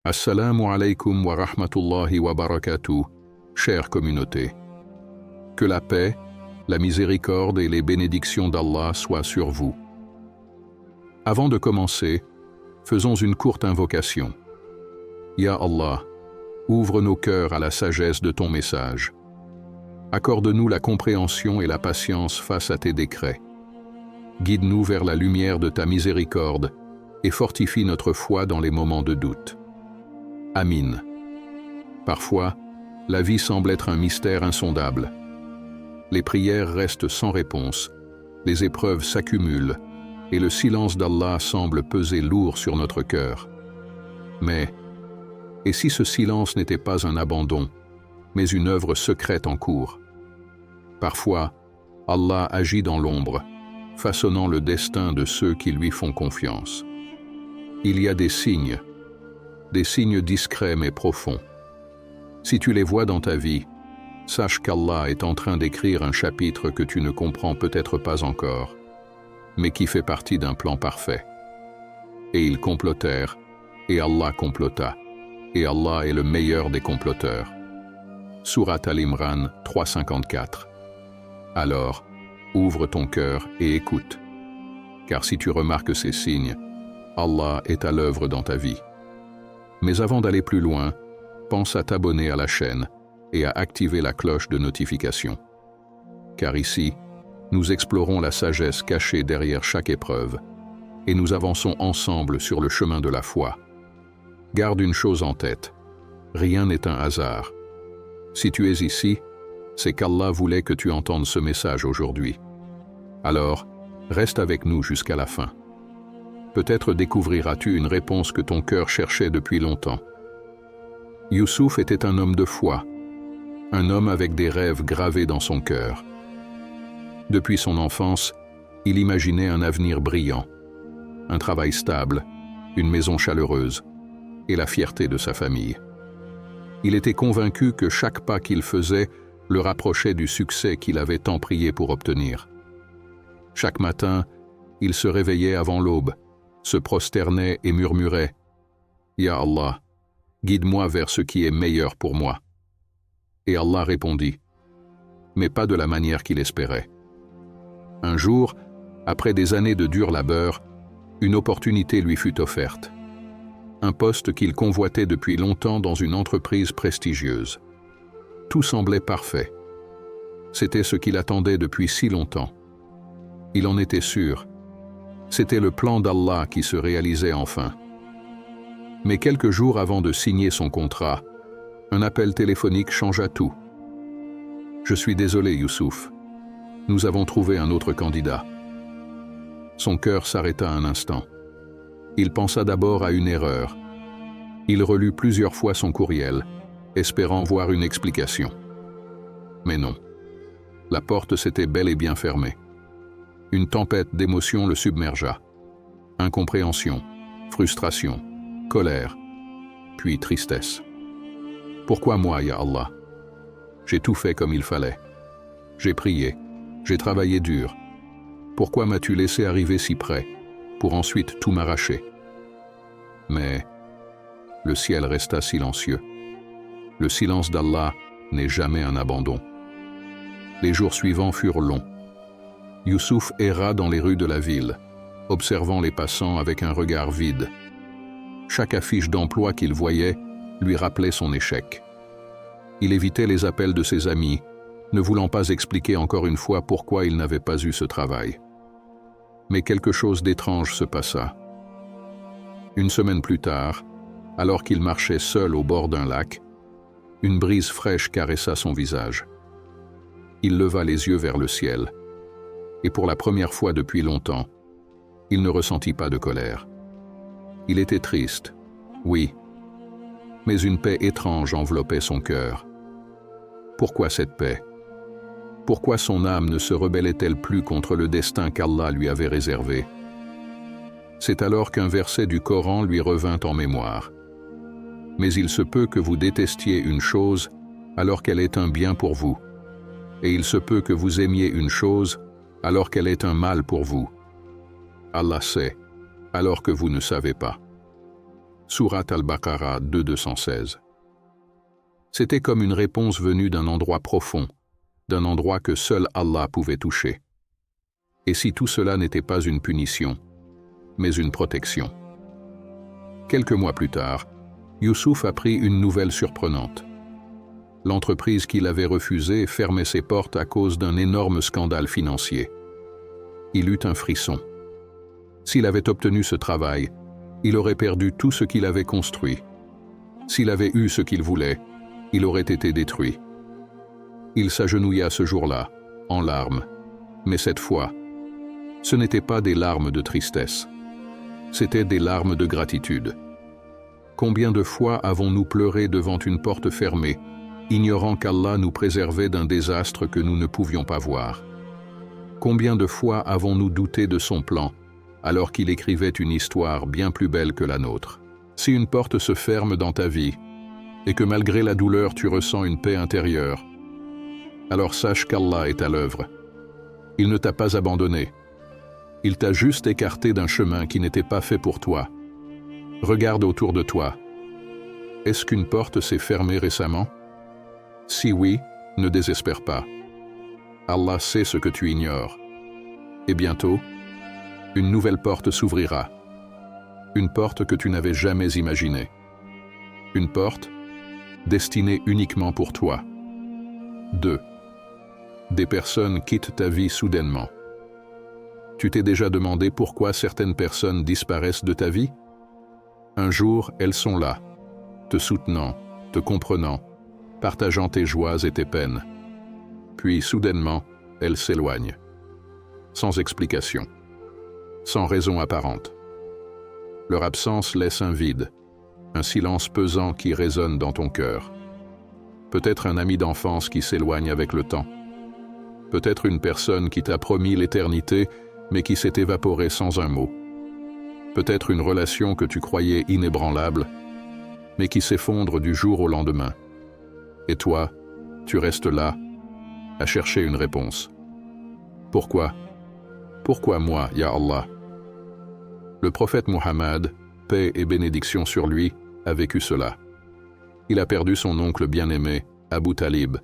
Assalamu alaikum wa rahmatullahi wa barakatuh, chère communauté. Que la paix, la miséricorde et les bénédictions d'Allah soient sur vous. Avant de commencer, faisons une courte invocation. Ya Allah, ouvre nos cœurs à la sagesse de ton message. Accorde-nous la compréhension et la patience face à tes décrets. Guide-nous vers la lumière de ta miséricorde et fortifie notre foi dans les moments de doute. Amin. Parfois, la vie semble être un mystère insondable. Les prières restent sans réponse, les épreuves s'accumulent, et le silence d'Allah semble peser lourd sur notre cœur. Mais, et si ce silence n'était pas un abandon, mais une œuvre secrète en cours? Parfois, Allah agit dans l'ombre, façonnant le destin de ceux qui lui font confiance. Il y a des signes discrets mais profonds. Si tu les vois dans ta vie, sache qu'Allah est en train d'écrire un chapitre que tu ne comprends peut-être pas encore, mais qui fait partie d'un plan parfait. Et ils complotèrent, et Allah complota, et Allah est le meilleur des comploteurs. Sourate Al-Imran 3:54. Alors, ouvre ton cœur et écoute, car si tu remarques ces signes, Allah est à l'œuvre dans ta vie. Mais avant d'aller plus loin, pense à t'abonner à la chaîne et à activer la cloche de notification. Car ici, nous explorons la sagesse cachée derrière chaque épreuve et nous avançons ensemble sur le chemin de la foi. Garde une chose en tête, rien n'est un hasard. Si tu es ici, c'est qu'Allah voulait que tu entendes ce message aujourd'hui. Alors, reste avec nous jusqu'à la fin. Peut-être découvriras-tu une réponse que ton cœur cherchait depuis longtemps. Youssouf était un homme de foi, un homme avec des rêves gravés dans son cœur. Depuis son enfance, il imaginait un avenir brillant, un travail stable, une maison chaleureuse et la fierté de sa famille. Il était convaincu que chaque pas qu'il faisait le rapprochait du succès qu'il avait tant prié pour obtenir. Chaque matin, il se réveillait avant l'aube, se prosternait et murmurait « Ya Allah, guide-moi vers ce qui est meilleur pour moi. » Et Allah répondit, mais pas de la manière qu'il espérait. Un jour, après des années de dur labeur, une opportunité lui fut offerte. Un poste qu'il convoitait depuis longtemps dans une entreprise prestigieuse. Tout semblait parfait. C'était ce qu'il attendait depuis si longtemps. Il en était sûr. C'était le plan d'Allah qui se réalisait enfin. Mais quelques jours avant de signer son contrat, un appel téléphonique changea tout. « Je suis désolé, Youssouf. Nous avons trouvé un autre candidat. » Son cœur s'arrêta un instant. Il pensa d'abord à une erreur. Il relut plusieurs fois son courriel, espérant voir une explication. Mais non. La porte s'était bel et bien fermée. Une tempête d'émotions le submergea. Incompréhension, frustration, colère, puis tristesse. Pourquoi moi, ya Allah? J'ai tout fait comme il fallait. J'ai prié, j'ai travaillé dur. Pourquoi m'as-tu laissé arriver si près, pour ensuite tout m'arracher? Mais le ciel resta silencieux. Le silence d'Allah n'est jamais un abandon. Les jours suivants furent longs. Youssouf erra dans les rues de la ville, observant les passants avec un regard vide. Chaque affiche d'emploi qu'il voyait lui rappelait son échec. Il évitait les appels de ses amis, ne voulant pas expliquer encore une fois pourquoi il n'avait pas eu ce travail. Mais quelque chose d'étrange se passa. Une semaine plus tard, alors qu'il marchait seul au bord d'un lac, une brise fraîche caressa son visage. Il leva les yeux vers le ciel. Et pour la première fois depuis longtemps, il ne ressentit pas de colère. Il était triste, oui, mais une paix étrange enveloppait son cœur. Pourquoi cette paix? Pourquoi son âme ne se rebellait-elle plus contre le destin qu'Allah lui avait réservé? C'est alors qu'un verset du Coran lui revint en mémoire. Mais il se peut que vous détestiez une chose alors qu'elle est un bien pour vous, et il se peut que vous aimiez une chose alors qu'elle est un mal pour vous. Allah sait, alors que vous ne savez pas. Surat al-Baqarah 2:216. C'était comme une réponse venue d'un endroit profond, d'un endroit que seul Allah pouvait toucher. Et si tout cela n'était pas une punition, mais une protection? Quelques mois plus tard, Youssouf apprit une nouvelle surprenante. L'entreprise qu'il avait refusée fermait ses portes à cause d'un énorme scandale financier. Il eut un frisson. S'il avait obtenu ce travail, il aurait perdu tout ce qu'il avait construit. S'il avait eu ce qu'il voulait, il aurait été détruit. Il s'agenouilla ce jour-là, en larmes. Mais cette fois, ce n'étaient pas des larmes de tristesse. C'étaient des larmes de gratitude. Combien de fois avons-nous pleuré devant une porte fermée, ignorant qu'Allah nous préservait d'un désastre que nous ne pouvions pas voir? Combien de fois avons-nous douté de son plan, alors qu'il écrivait une histoire bien plus belle que la nôtre? Si une porte se ferme dans ta vie, et que malgré la douleur tu ressens une paix intérieure, alors sache qu'Allah est à l'œuvre. Il ne t'a pas abandonné. Il t'a juste écarté d'un chemin qui n'était pas fait pour toi. Regarde autour de toi. Est-ce qu'une porte s'est fermée récemment? Si oui, ne désespère pas. Allah sait ce que tu ignores. Et bientôt, une nouvelle porte s'ouvrira. Une porte que tu n'avais jamais imaginée. Une porte destinée uniquement pour toi. 2. Des personnes quittent ta vie soudainement. Tu t'es déjà demandé pourquoi certaines personnes disparaissent de ta vie? Un jour, elles sont là, te soutenant, te comprenant, partageant tes joies et tes peines. Puis, soudainement, elles s'éloignent. Sans explication. Sans raison apparente. Leur absence laisse un vide, un silence pesant qui résonne dans ton cœur. Peut-être un ami d'enfance qui s'éloigne avec le temps. Peut-être une personne qui t'a promis l'éternité, mais qui s'est évaporée sans un mot. Peut-être une relation que tu croyais inébranlable, mais qui s'effondre du jour au lendemain. Et toi, tu restes là, à chercher une réponse. Pourquoi? Pourquoi moi, ya Allah? Le prophète Muhammad, paix et bénédiction sur lui, a vécu cela. Il a perdu son oncle bien-aimé, Abu Talib,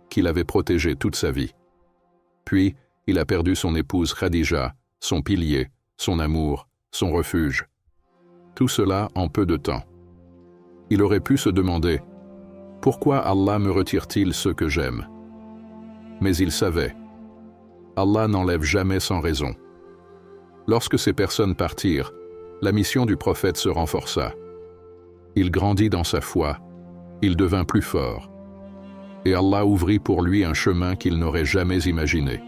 qu'il avait protégé toute sa vie. Puis, il a perdu son épouse Khadija, son pilier, son amour, son refuge. Tout cela en peu de temps. Il aurait pu se demander, pourquoi Allah me retire-t-il ce que j'aime? Mais il savait, Allah n'enlève jamais sans raison. Lorsque ces personnes partirent, la mission du prophète se renforça. Il grandit dans sa foi, il devint plus fort. Et Allah ouvrit pour lui un chemin qu'il n'aurait jamais imaginé.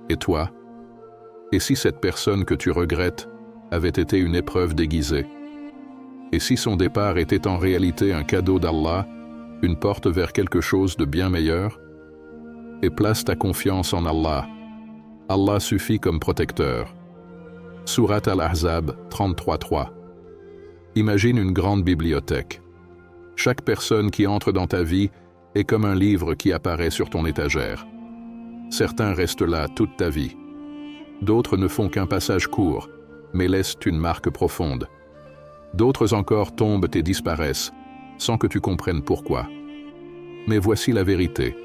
Et toi? Et si cette personne que tu regrettes avait été une épreuve déguisée? Et si son départ était en réalité un cadeau d'Allah, une porte vers quelque chose de bien meilleur? Et place ta confiance en Allah. Allah suffit comme protecteur. Surat al-Ahzab 33:3. Imagine une grande bibliothèque. Chaque personne qui entre dans ta vie est comme un livre qui apparaît sur ton étagère. Certains restent là toute ta vie. D'autres ne font qu'un passage court, mais laissent une marque profonde. D'autres encore tombent et disparaissent, sans que tu comprennes pourquoi. Mais voici la vérité.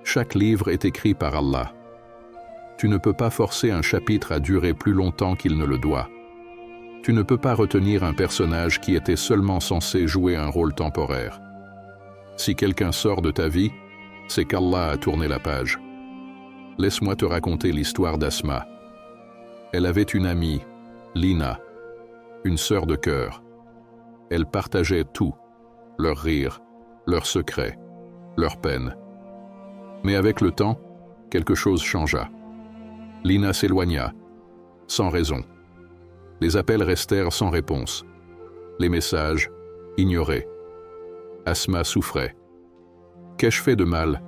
Chaque livre est écrit par Allah. Tu ne peux pas forcer un chapitre à durer plus longtemps qu'il ne le doit. Tu ne peux pas retenir un personnage qui était seulement censé jouer un rôle temporaire. Si quelqu'un sort de ta vie, c'est qu'Allah a tourné la page. Laisse-moi te raconter l'histoire d'Asma. Elle avait une amie, Lina, une sœur de cœur. Elle partageait tout, leurs rires, leurs secrets, leurs peines. Mais avec le temps, quelque chose changea. Lina s'éloigna, sans raison. Les appels restèrent sans réponse. Les messages, ignorés. Asma souffrait. « Qu'ai-je fait de mal ?»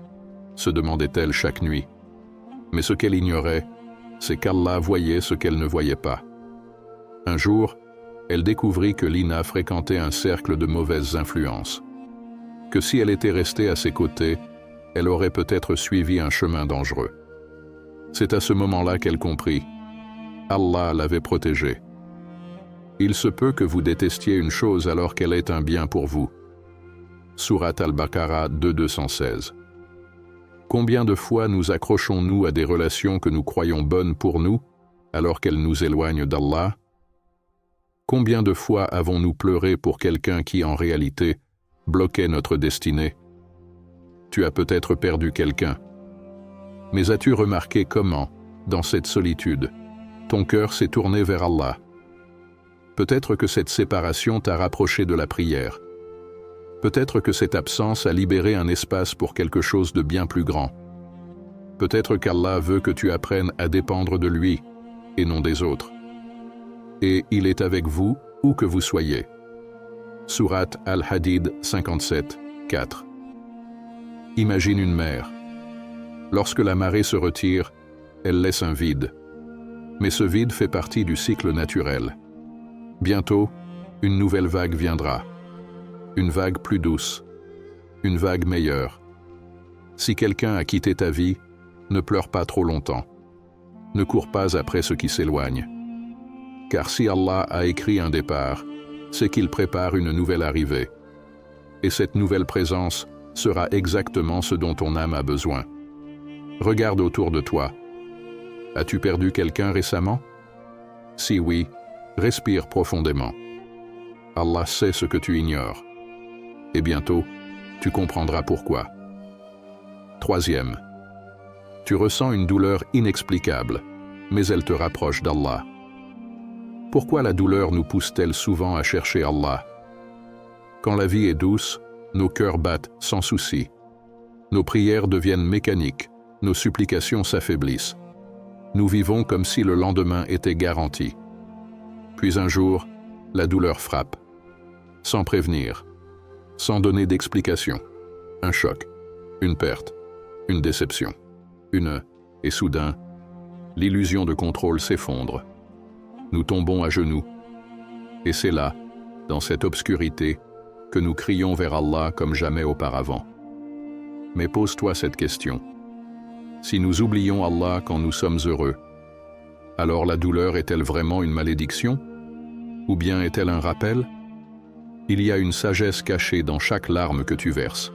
se demandait-elle chaque nuit. Mais ce qu'elle ignorait, c'est qu'Allah voyait ce qu'elle ne voyait pas. Un jour, elle découvrit que Lina fréquentait un cercle de mauvaises influences. Que si elle était restée à ses côtés, elle aurait peut-être suivi un chemin dangereux. C'est à ce moment-là qu'elle comprit. Allah l'avait protégée. Il se peut que vous détestiez une chose alors qu'elle est un bien pour vous. Sourate Al-Baqarah 2:216. Combien de fois nous accrochons-nous à des relations que nous croyons bonnes pour nous, alors qu'elles nous éloignent d'Allah? Combien de fois avons-nous pleuré pour quelqu'un qui, en réalité, bloquait notre destinée? Tu as peut-être perdu quelqu'un. Mais as-tu remarqué comment, dans cette solitude, ton cœur s'est tourné vers Allah? Peut-être que cette séparation t'a rapproché de la prière. Peut-être que cette absence a libéré un espace pour quelque chose de bien plus grand. Peut-être qu'Allah veut que tu apprennes à dépendre de lui et non des autres. Et il est avec vous où que vous soyez. Sourate Al-Hadid 57, 4. Imagine une mer. Lorsque la marée se retire, elle laisse un vide. Mais ce vide fait partie du cycle naturel. Bientôt, une nouvelle vague viendra. Une vague plus douce. Une vague meilleure. Si quelqu'un a quitté ta vie, ne pleure pas trop longtemps. Ne cours pas après ceux qui s'éloignent. Car si Allah a écrit un départ, c'est qu'il prépare une nouvelle arrivée. Et cette nouvelle présence sera exactement ce dont ton âme a besoin. Regarde autour de toi. As-tu perdu quelqu'un récemment? Si oui, respire profondément. Allah sait ce que tu ignores. Et bientôt, tu comprendras pourquoi. Troisième, tu ressens une douleur inexplicable, mais elle te rapproche d'Allah. Pourquoi la douleur nous pousse-t-elle souvent à chercher Allah? Quand la vie est douce, nos cœurs battent sans souci. Nos prières deviennent mécaniques, nos supplications s'affaiblissent. Nous vivons comme si le lendemain était garanti. Puis un jour, la douleur frappe. Sans prévenir, sans donner d'explication. Un choc, une perte, une déception, et soudain, l'illusion de contrôle s'effondre. Nous tombons à genoux. Et c'est là, dans cette obscurité, que nous crions vers Allah comme jamais auparavant. Mais pose-toi cette question. Si nous oublions Allah quand nous sommes heureux, alors la douleur est-elle vraiment une malédiction? Ou bien est-elle un rappel? Il y a une sagesse cachée dans chaque larme que tu verses.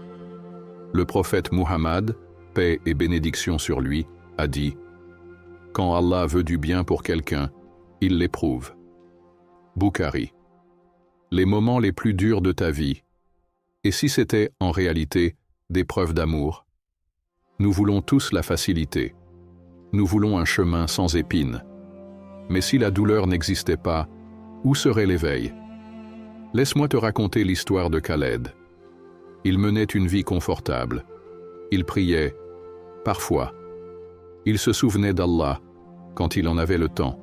Le prophète Muhammad, paix et bénédiction sur lui, a dit « Quand Allah veut du bien pour quelqu'un, il l'éprouve. » Bukhari. Les moments les plus durs de ta vie, et si c'était, en réalité, des preuves d'amour? Nous voulons tous la facilité. Nous voulons un chemin sans épines. Mais si la douleur n'existait pas, où serait l'éveil? Laisse-moi te raconter l'histoire de Khaled. Il menait une vie confortable. Il priait, parfois. Il se souvenait d'Allah, quand il en avait le temps.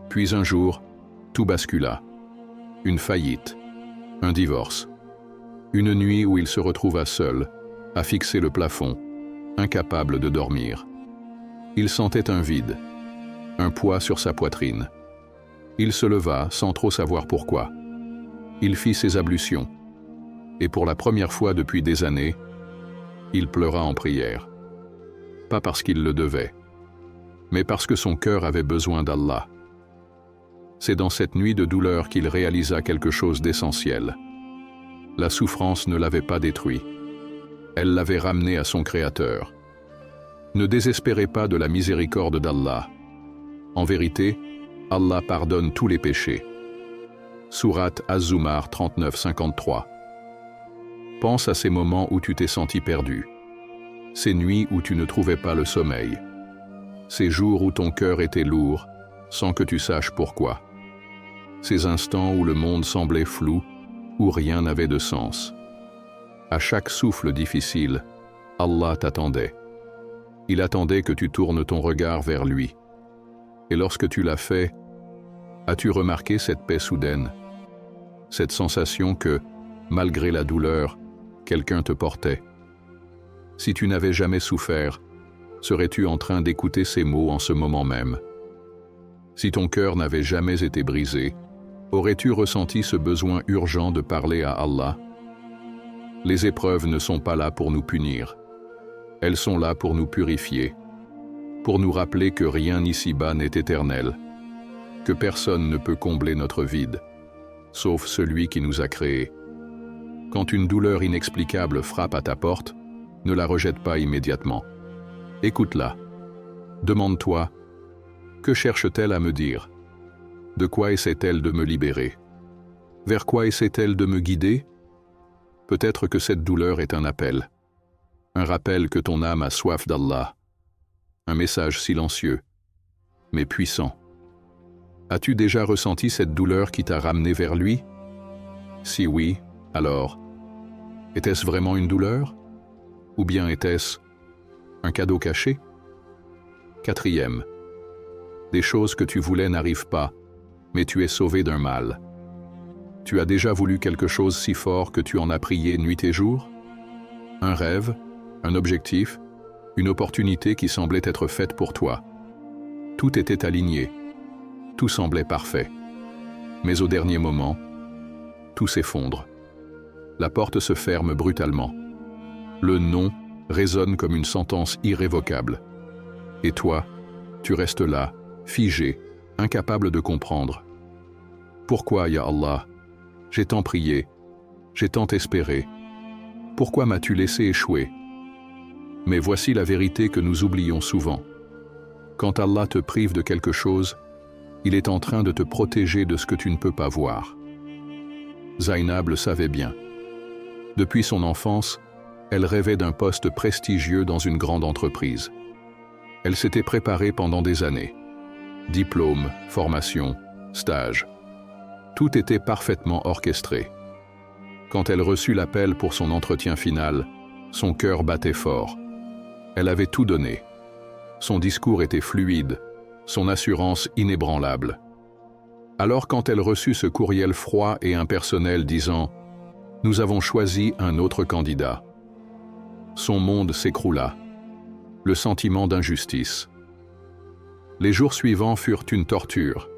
Puis un jour, tout bascula. Une faillite, un divorce. Une nuit où il se retrouva seul, à fixer le plafond, incapable de dormir. Il sentait un vide, un poids sur sa poitrine. Il se leva sans trop savoir pourquoi. Il fit ses ablutions, et pour la première fois depuis des années, il pleura en prière. Pas parce qu'il le devait, mais parce que son cœur avait besoin d'Allah. C'est dans cette nuit de douleur qu'il réalisa quelque chose d'essentiel. La souffrance ne l'avait pas détruit. Elle l'avait ramené à son Créateur. Ne désespérez pas de la miséricorde d'Allah. En vérité, Allah pardonne tous les péchés. Sourate Az-Zumar 39-53. Pense à ces moments où tu t'es senti perdu. Ces nuits où tu ne trouvais pas le sommeil. Ces jours où ton cœur était lourd, sans que tu saches pourquoi. Ces instants où le monde semblait flou, où rien n'avait de sens. À chaque souffle difficile, Allah t'attendait. Il attendait que tu tournes ton regard vers lui. Et lorsque tu l'as fait, as-tu remarqué cette paix soudaine? Cette sensation que, malgré la douleur, quelqu'un te portait. Si tu n'avais jamais souffert, serais-tu en train d'écouter ces mots en ce moment même? Si ton cœur n'avait jamais été brisé, aurais-tu ressenti ce besoin urgent de parler à Allah? Les épreuves ne sont pas là pour nous punir. Elles sont là pour nous purifier, pour nous rappeler que rien ici-bas n'est éternel, que personne ne peut combler notre vide, sauf celui qui nous a créés. Quand une douleur inexplicable frappe à ta porte, ne la rejette pas immédiatement. Écoute-la. Demande-toi, que cherche-t-elle à me dire? De quoi essaie-t-elle de me libérer? Vers quoi essaie-t-elle de me guider? Peut-être que cette douleur est un appel. Un rappel que ton âme a soif d'Allah. Un message silencieux, mais puissant. As-tu déjà ressenti cette douleur qui t'a ramené vers lui? Si oui, alors, était-ce vraiment une douleur? Ou bien était-ce un cadeau caché? Quatrième, des choses que tu voulais n'arrivent pas, mais tu es sauvé d'un mal. Tu as déjà voulu quelque chose si fort que tu en as prié nuit et jour? Un rêve, un objectif, une opportunité qui semblait être faite pour toi. Tout était aligné, tout semblait parfait. Mais au dernier moment, tout s'effondre. La porte se ferme brutalement. Le non résonne comme une sentence irrévocable. Et toi, tu restes là, figé, incapable de comprendre. Pourquoi, ya Allah? J'ai tant prié, j'ai tant espéré. Pourquoi m'as-tu laissé échouer? Mais voici la vérité que nous oublions souvent. Quand Allah te prive de quelque chose, il est en train de te protéger de ce que tu ne peux pas voir. Zainab le savait bien. Depuis son enfance, elle rêvait d'un poste prestigieux dans une grande entreprise. Elle s'était préparée pendant des années. Diplôme, formation, stage. Tout était parfaitement orchestré. Quand elle reçut l'appel pour son entretien final, son cœur battait fort. Elle avait tout donné. Son discours était fluide, son assurance inébranlable. Alors quand elle reçut ce courriel froid et impersonnel disant « Nous avons choisi un autre candidat », son monde s'écroula. Le sentiment d'injustice. Les jours suivants furent une torture.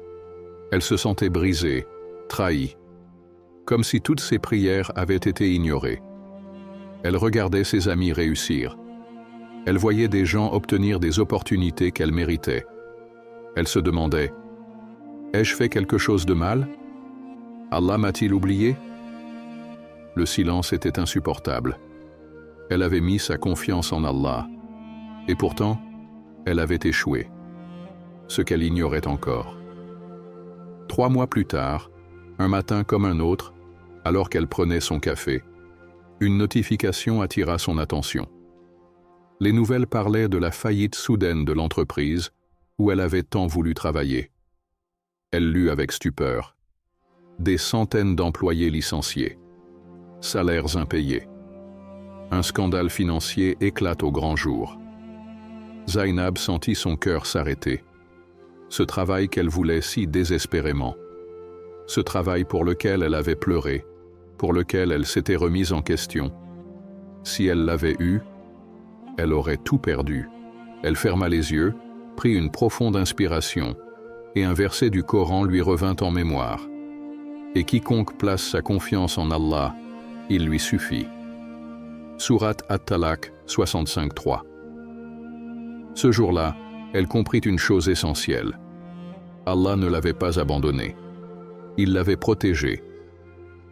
Elle se sentait brisée, trahie, comme si toutes ses prières avaient été ignorées. Elle regardait ses amis réussir. Elle voyait des gens obtenir des opportunités qu'elle méritait. Elle se demandait, « Ai-je fait quelque chose de mal? Allah m'a-t-il oublié ?» Le silence était insupportable. Elle avait mis sa confiance en Allah. Et pourtant, elle avait échoué. Ce qu'elle ignorait encore. 3 mois plus tard, un matin comme un autre, alors qu'elle prenait son café, une notification attira son attention. Les nouvelles parlaient de la faillite soudaine de l'entreprise où elle avait tant voulu travailler. Elle lut avec stupeur. Des centaines d'employés licenciés. Salaires impayés. Un scandale financier éclate au grand jour. Zainab sentit son cœur s'arrêter. Ce travail qu'elle voulait si désespérément. Ce travail pour lequel elle avait pleuré, pour lequel elle s'était remise en question. Si elle l'avait eu, elle aurait tout perdu. Elle ferma les yeux, prit une profonde inspiration, et un verset du Coran lui revint en mémoire. Et quiconque place sa confiance en Allah, il lui suffit. Sourate At-Talaq 65:3. Ce jour-là, elle comprit une chose essentielle. Allah ne l'avait pas abandonnée. Il l'avait protégée.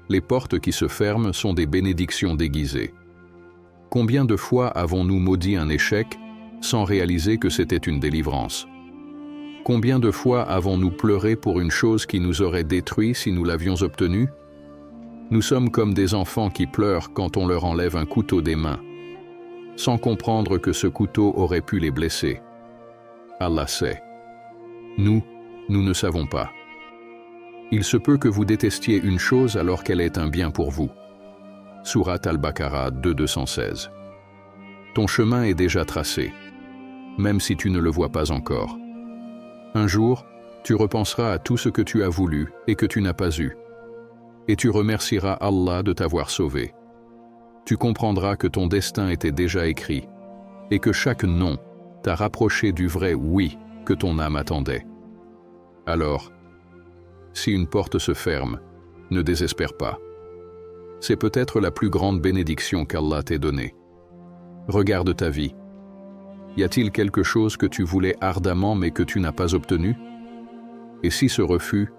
Les portes qui se ferment sont des bénédictions déguisées. Combien de fois avons-nous maudit un échec sans réaliser que c'était une délivrance? Combien de fois avons-nous pleuré pour une chose qui nous aurait détruit si nous l'avions obtenue? Nous sommes comme des enfants qui pleurent quand on leur enlève un couteau des mains, sans comprendre que ce couteau aurait pu les blesser. Allah sait. Nous ne savons pas. Il se peut que vous détestiez une chose alors qu'elle est un bien pour vous. Sourate Al-Baqarah 2:216. Ton chemin est déjà tracé, même si tu ne le vois pas encore. Un jour, tu repenseras à tout ce que tu as voulu et que tu n'as pas eu. Et tu remercieras Allah de t'avoir sauvé. Tu comprendras que ton destin était déjà écrit et que chaque non t'a rapproché du vrai oui que ton âme attendait. Alors, si une porte se ferme, ne désespère pas. C'est peut-être la plus grande bénédiction qu'Allah t'ait donnée. Regarde ta vie. Y a-t-il quelque chose que tu voulais ardemment mais que tu n'as pas obtenu? Et si ce refus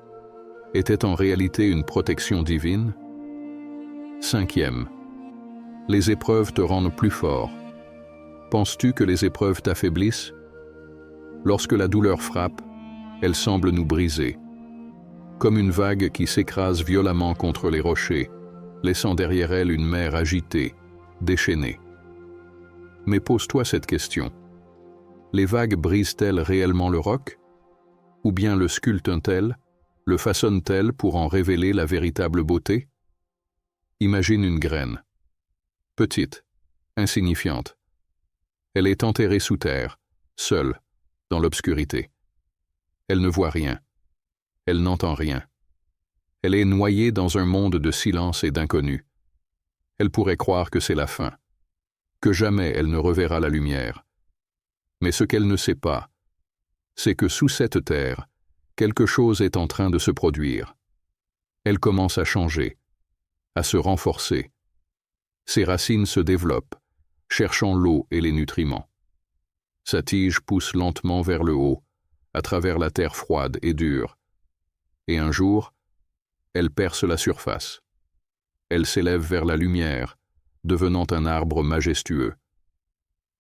était en réalité une protection divine? Cinquième, les épreuves te rendent plus fort. Penses-tu que les épreuves t'affaiblissent? Lorsque la douleur frappe, elle semble nous briser, comme une vague qui s'écrase violemment contre les rochers, laissant derrière elle une mer agitée, déchaînée. Mais pose-toi cette question. Les vagues brisent-elles réellement le roc? Ou bien le sculptent-elles, le façonnent-elles pour en révéler la véritable beauté? Imagine une graine. Petite, insignifiante. Elle est enterrée sous terre, seule, dans l'obscurité. Elle ne voit rien. Elle n'entend rien. Elle est noyée dans un monde de silence et d'inconnu. Elle pourrait croire que c'est la fin, que jamais elle ne reverra la lumière. Mais ce qu'elle ne sait pas, c'est que sous cette terre, quelque chose est en train de se produire. Elle commence à changer, à se renforcer. Ses racines se développent, cherchant l'eau et les nutriments. Sa tige pousse lentement vers le haut, à travers la terre froide et dure. Et un jour, elle perce la surface. Elle s'élève vers la lumière, devenant un arbre majestueux.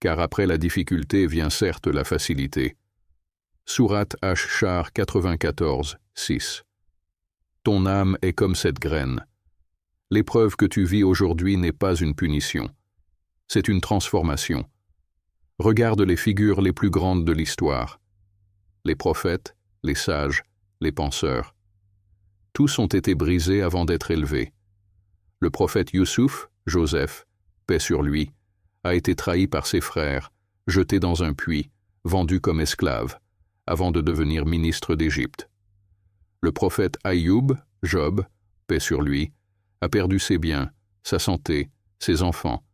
Car après la difficulté vient certes la facilité. Sourate Ash-Shar 94, 6. Ton âme est comme cette graine. L'épreuve que tu vis aujourd'hui n'est pas une punition. C'est une transformation. Regarde les figures les plus grandes de l'histoire. Les prophètes, les sages, les penseurs. Tous ont été brisés avant d'être élevés. Le prophète Youssouf, Joseph, paix sur lui, a été trahi par ses frères, jeté dans un puits, vendu comme esclave, avant de devenir ministre d'Égypte. Le prophète Aïoub, Job, paix sur lui, a perdu ses biens, sa santé, ses enfants,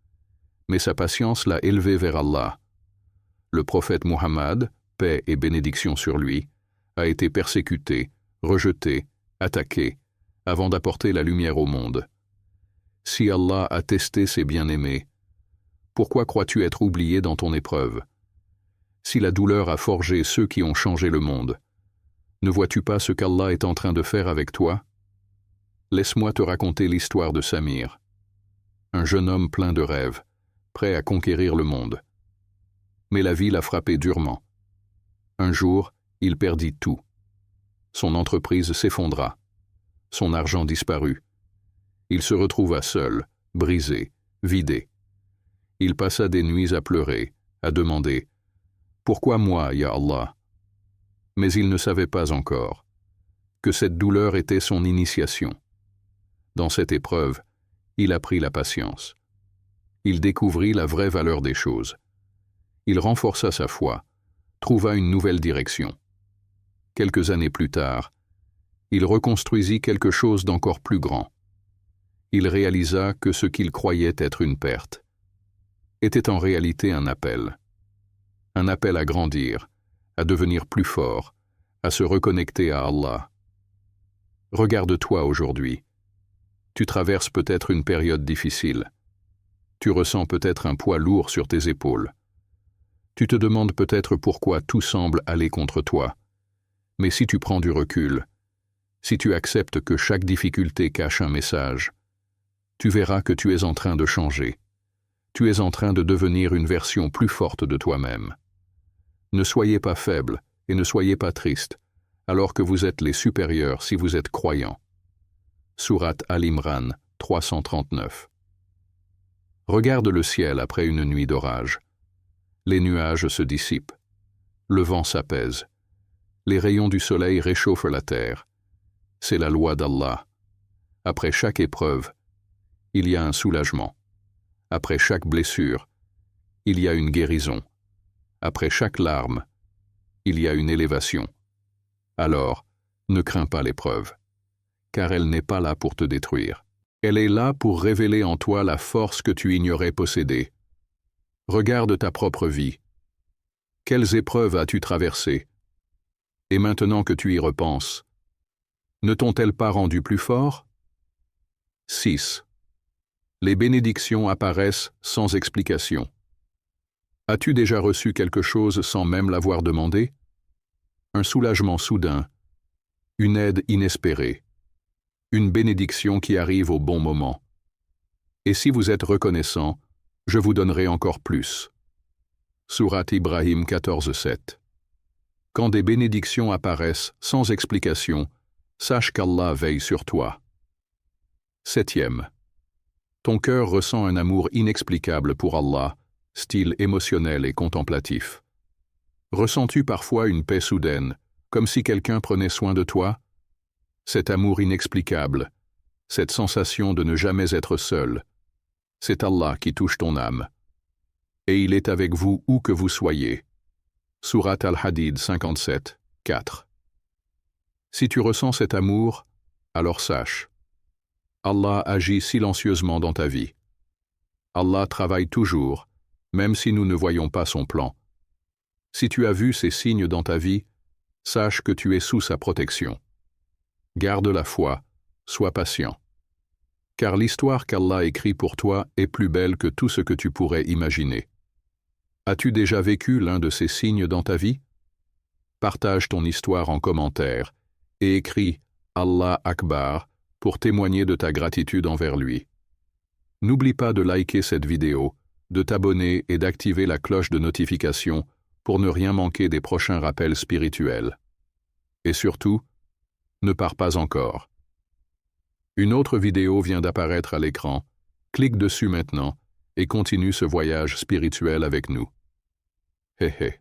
mais sa patience l'a élevé vers Allah. Le prophète Muhammad, paix et bénédiction sur lui, a été persécuté, rejeté, attaqué, avant d'apporter la lumière au monde. Si Allah a testé ses bien-aimés, pourquoi crois-tu être oublié dans ton épreuve? Si la douleur a forgé ceux qui ont changé le monde, ne vois-tu pas ce qu'Allah est en train de faire avec toi? Laisse-moi te raconter l'histoire de Samir, un jeune homme plein de rêves, prêt à conquérir le monde. Mais la vie l'a frappé durement. Un jour, il perdit tout. Son entreprise s'effondra. Son argent disparut. Il se retrouva seul, brisé, vidé. Il passa des nuits à pleurer, à demander « Pourquoi moi, ya Allah ?» Mais il ne savait pas encore que cette douleur était son initiation. Dans cette épreuve, il apprit la patience. Il découvrit la vraie valeur des choses. Il renforça sa foi, trouva une nouvelle direction. Quelques années plus tard, il reconstruisit quelque chose d'encore plus grand. Il réalisa que ce qu'il croyait être une perte était en réalité un appel à grandir, à devenir plus fort, à se reconnecter à Allah. Regarde-toi aujourd'hui. Tu traverses peut-être une période difficile. Tu ressens peut-être un poids lourd sur tes épaules. Tu te demandes peut-être pourquoi tout semble aller contre toi. Mais si tu prends du recul, si tu acceptes que chaque difficulté cache un message, tu verras que tu es en train de changer. Tu es en train de devenir une version plus forte de toi-même. Ne soyez pas faible et ne soyez pas triste, alors que vous êtes les supérieurs si vous êtes croyants. Sourate Al-Imran 339. Regarde le ciel après une nuit d'orage. Les nuages se dissipent. Le vent s'apaise. Les rayons du soleil réchauffent la terre. C'est la loi d'Allah. Après chaque épreuve, il y a un soulagement. Après chaque blessure, il y a une guérison. Après chaque larme, il y a une élévation. Alors, ne crains pas l'épreuve, car elle n'est pas là pour te détruire. Elle est là pour révéler en toi la force que tu ignorais posséder. Regarde ta propre vie. Quelles épreuves as-tu traversées? Et maintenant que tu y repenses, ne t'ont-elles pas rendu plus fort? 6. Les bénédictions apparaissent sans explication. As-tu déjà reçu quelque chose sans même l'avoir demandé? Un soulagement soudain, une aide inespérée, une bénédiction qui arrive au bon moment. Et si vous êtes reconnaissant, je vous donnerai encore plus. Sourate Ibrahim 14:7. Quand des bénédictions apparaissent sans explication, sache qu'Allah veille sur toi. 7e. Ton cœur ressent un amour inexplicable pour Allah, style émotionnel et contemplatif. Ressens-tu parfois une paix soudaine, comme si quelqu'un prenait soin de toi? Cet amour inexplicable, cette sensation de ne jamais être seul, c'est Allah qui touche ton âme. Et il est avec vous où que vous soyez. Sourate Al-Hadid 57, 4. Si tu ressens cet amour, alors sache, Allah agit silencieusement dans ta vie. Allah travaille toujours, même si nous ne voyons pas son plan. Si tu as vu ces signes dans ta vie, sache que tu es sous sa protection. Garde la foi, sois patient. Car l'histoire qu'Allah écrit pour toi est plus belle que tout ce que tu pourrais imaginer. As-tu déjà vécu l'un de ces signes dans ta vie? Partage ton histoire en commentaire et écris « Allah Akbar » pour témoigner de ta gratitude envers lui. N'oublie pas de liker cette vidéo, de t'abonner et d'activer la cloche de notification pour ne rien manquer des prochains rappels spirituels. Et surtout, ne pars pas encore. Une autre vidéo vient d'apparaître à l'écran. Clique dessus maintenant et continue ce voyage spirituel avec nous. Hé hé.